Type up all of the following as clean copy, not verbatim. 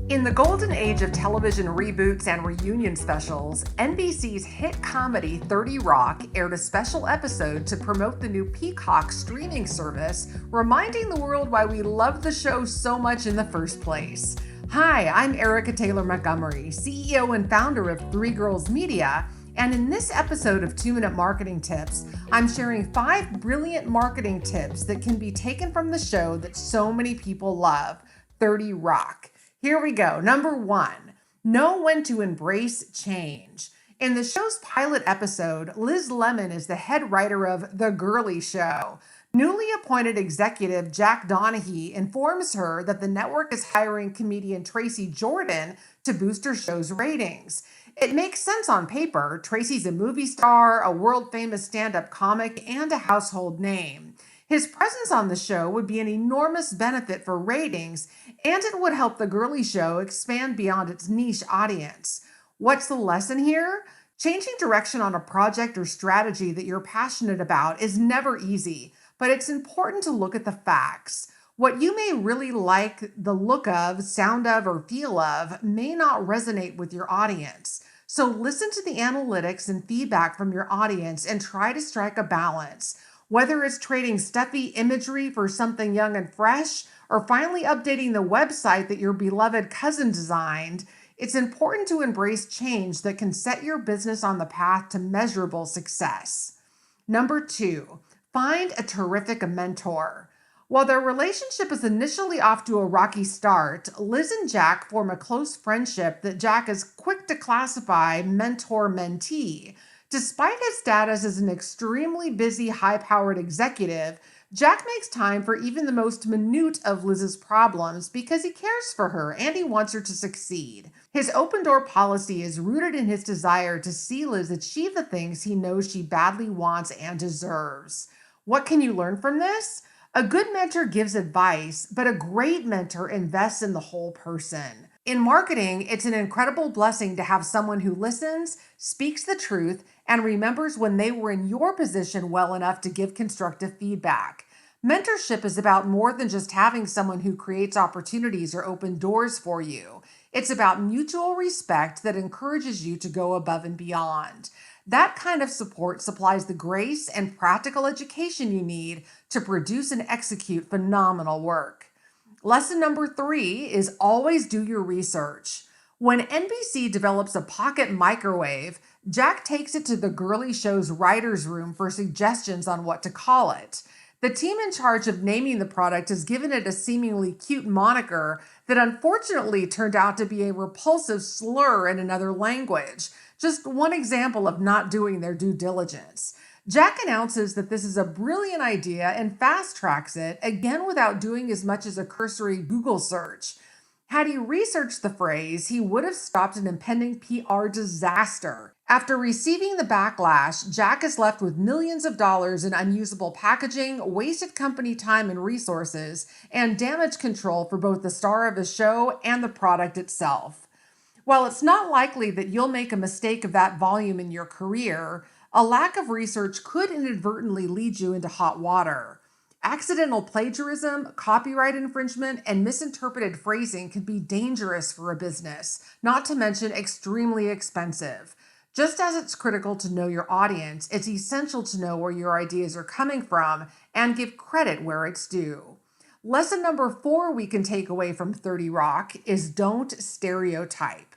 In the golden age of television reboots and reunion specials, NBC's hit comedy 30 Rock aired a special episode to promote the new Peacock streaming service, reminding the world why we loved the show so much in the first place. Hi, I'm Erika Taylor Montgomery, CEO and founder of Three Girls Media, and in this episode of 2-Minute Marketing Tips, I'm sharing 5 brilliant marketing tips that can be taken from the show that so many people love, 30 Rock. Here we go. Number 1, know when to embrace change. In the show's pilot episode, Liz Lemon is the head writer of The Girly Show. Newly appointed executive Jack Donaghy informs her that the network is hiring comedian Tracy Jordan to boost her show's ratings. It makes sense on paper. Tracy's a movie star, a world-famous stand-up comic, and a household name. His presence on the show would be an enormous benefit for ratings, and it would help The Girly Show expand beyond its niche audience. What's the lesson here? Changing direction on a project or strategy that you're passionate about is never easy, but it's important to look at the facts. What you may really like the look of, sound of, or feel of may not resonate with your audience. So listen to the analytics and feedback from your audience and try to strike a balance. Whether it's trading stuffy imagery for something young and fresh, or finally updating the website that your beloved cousin designed, it's important to embrace change that can set your business on the path to measurable success. Number 2, find a terrific mentor. While their relationship is initially off to a rocky start, Liz and Jack form a close friendship that Jack is quick to classify mentor-mentee. Despite his status as an extremely busy, high-powered executive, Jack makes time for even the most minute of Liz's problems because he cares for her and he wants her to succeed. His open-door policy is rooted in his desire to see Liz achieve the things he knows she badly wants and deserves. What can you learn from this? A good mentor gives advice, but a great mentor invests in the whole person. In marketing, it's an incredible blessing to have someone who listens, speaks the truth, and remembers when they were in your position well enough to give constructive feedback. Mentorship is about more than just having someone who creates opportunities or open doors for you. It's about mutual respect that encourages you to go above and beyond. That kind of support supplies the grace and practical education you need to produce and execute phenomenal work. Lesson number 3 is always do your research. When NBC develops a pocket microwave, Jack takes it to The Girly Show's writer's room for suggestions on what to call it. The team in charge of naming the product has given it a seemingly cute moniker that unfortunately turned out to be a repulsive slur in another language. Just one example of not doing their due diligence. Jack announces that this is a brilliant idea and fast-tracks it, again without doing as much as a cursory Google search. Had he researched the phrase, he would have stopped an impending PR disaster. After receiving the backlash, Jack is left with millions of dollars in unusable packaging, wasted company time and resources, and damage control for both the star of the show and the product itself. While it's not likely that you'll make a mistake of that volume in your career, a lack of research could inadvertently lead you into hot water. Accidental plagiarism, copyright infringement, and misinterpreted phrasing can be dangerous for a business, not to mention extremely expensive. Just as it's critical to know your audience, it's essential to know where your ideas are coming from and give credit where it's due. Lesson number 4 we can take away from 30 Rock is don't stereotype.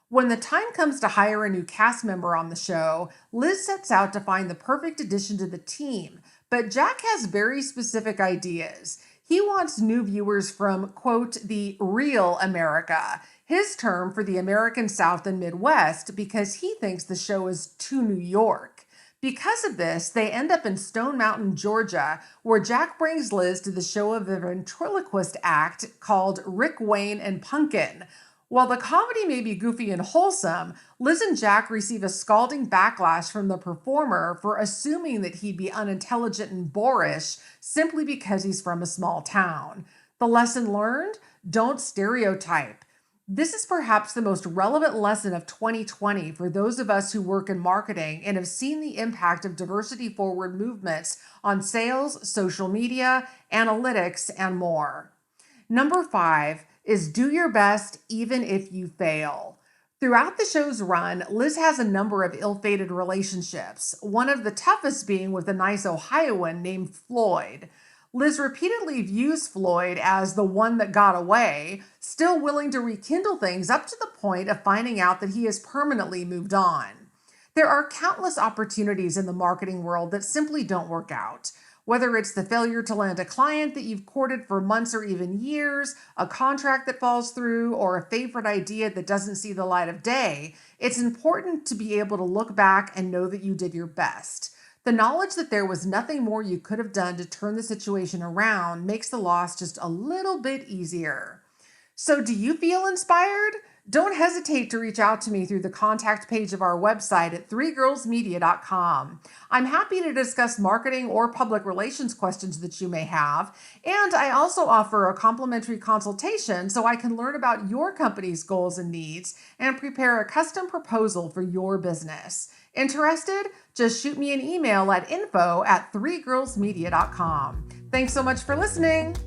When the time comes to hire a new cast member on the show, Liz sets out to find the perfect addition to the team, but Jack has very specific ideas. He wants new viewers from, quote, the real America, his term for the American South and Midwest, because he thinks the show is too New York. Because of this, they end up in Stone Mountain, Georgia, where Jack brings Liz to the show of a ventriloquist act called Rick, Wayne, and Pumpkin. While the comedy may be goofy and wholesome, Liz and Jack receive a scalding backlash from the performer for assuming that he'd be unintelligent and boorish simply because he's from a small town. The lesson learned? Don't stereotype. This is perhaps the most relevant lesson of 2020 for those of us who work in marketing and have seen the impact of diversity-forward movements on sales, social media, analytics, and more. Number 5, is do your best even if you fail. Throughout the show's run, Liz has a number of ill-fated relationships, one of the toughest being with a nice Ohioan named Floyd. Liz repeatedly views Floyd as the one that got away, still willing to rekindle things up to the point of finding out that he has permanently moved on. There are countless opportunities in the marketing world that simply don't work out. Whether it's the failure to land a client that you've courted for months or even years, a contract that falls through, or a favorite idea that doesn't see the light of day, it's important to be able to look back and know that you did your best. The knowledge that there was nothing more you could have done to turn the situation around makes the loss just a little bit easier. So, do you feel inspired? Don't hesitate to reach out to me through the contact page of our website at threegirlsmedia.com. I'm happy to discuss marketing or public relations questions that you may have, and I also offer a complimentary consultation so I can learn about your company's goals and needs and prepare a custom proposal for your business. Interested? Just shoot me an email at info@threegirlsmedia.com. Thanks so much for listening.